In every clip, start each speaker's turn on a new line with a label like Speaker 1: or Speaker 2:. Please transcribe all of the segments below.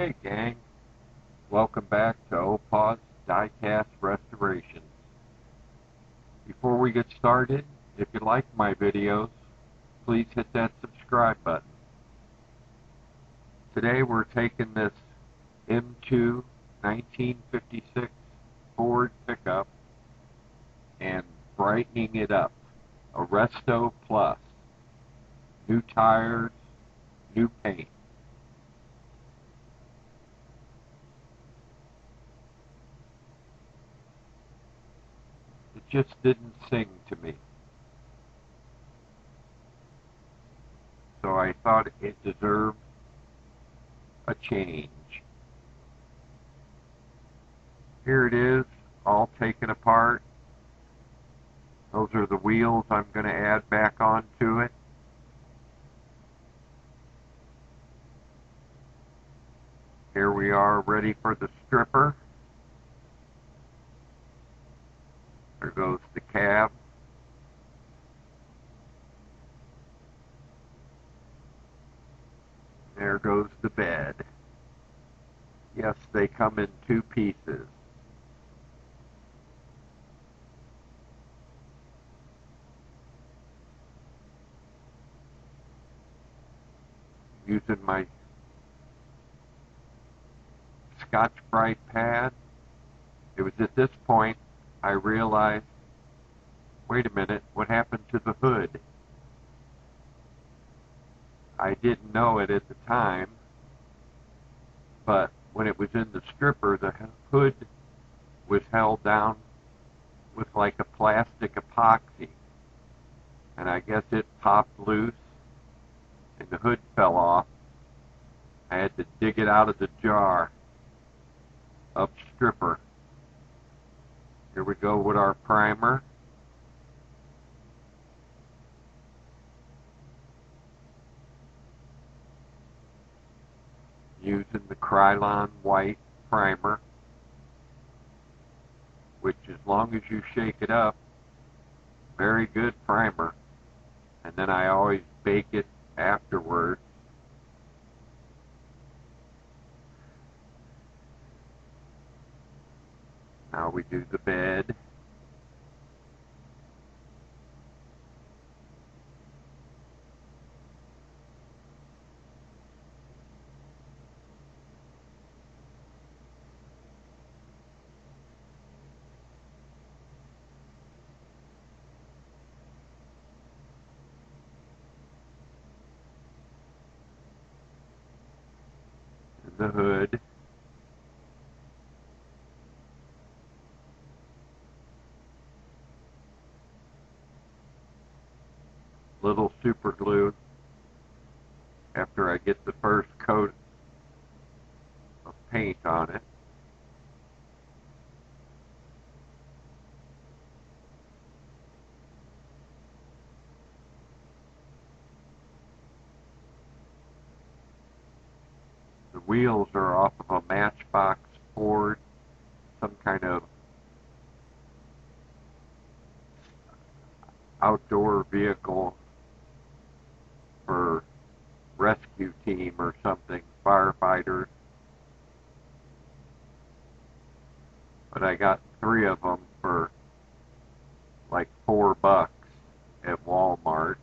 Speaker 1: Hey gang, welcome back to Opaw's Diecast Restorations. Before we get started, if you like my videos, please hit that subscribe button. Today we're taking this M2 1956 Ford pickup and brightening it up. A Resto Plus. New tires, new paint. It just didn't sing to me. So I thought it deserved a change. Here it is, all taken apart. Those are the wheels I'm going to add back onto it. Here we are, ready for the stripper. There goes the cab. There goes the bed. Yes, they come in two pieces. Using my Scotch-Brite pad. It was at this point I realized, wait a minute, what happened to the hood? I didn't know it at the time, but when it was in the stripper, the hood was held down with like a plastic epoxy, and I guess it popped loose and the hood fell off. I had to dig it out of the jar of stripper. Here we go with our primer. Using the Krylon white primer, which as long as you shake it up, very good primer. And then I always bake it afterwards. Now we do the bed. The hood. Little super glue after I get the first coat of paint on it. The wheels are off of a Matchbox Ford, some kind of outdoor vehicle for rescue team or something, firefighters. But I got 3 of them for like $4 at Walmart.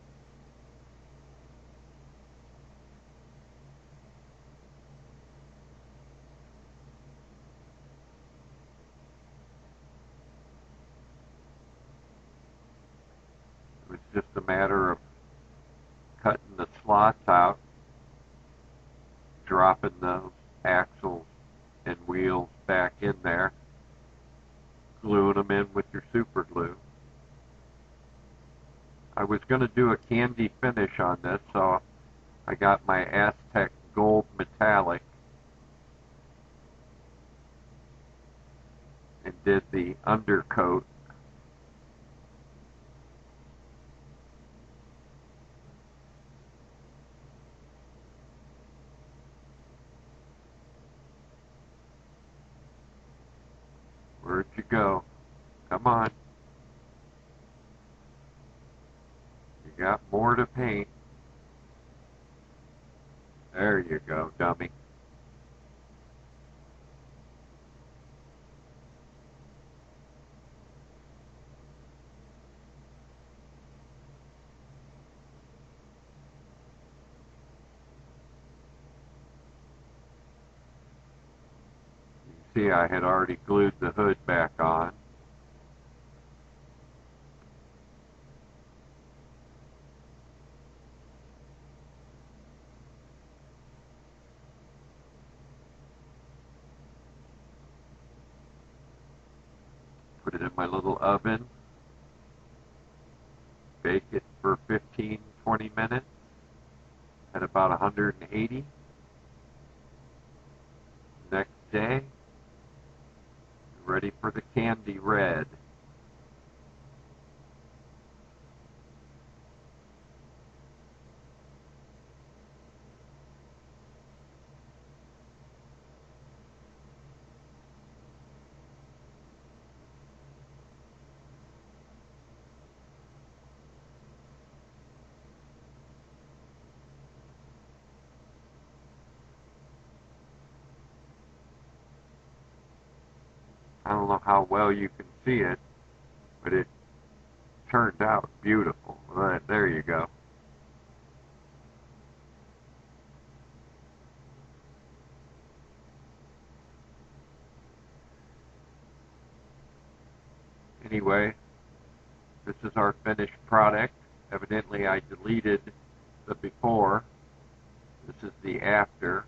Speaker 1: It was just a matter of cutting the slots out, dropping those axles and wheels back in there, gluing them in with your super glue. I was going to do a candy finish on this, so I got my Aztec Gold Metallic and did the undercoat. Where'd you go? Come on. You got more to paint. There you go, dummy. see, I had already glued the hood back on. Put it in my little oven. Bake it for 15-20 minutes at about 180. Next day, ready for the candy red. I don't know how well you can see it, but it turned out beautiful. Right, there you go. Anyway, this is our finished product. Evidently I deleted the before. This is the after.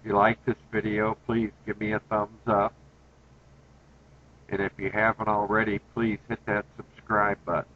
Speaker 1: If you like this video, please give me a thumbs up. And if you haven't already, please hit that subscribe button.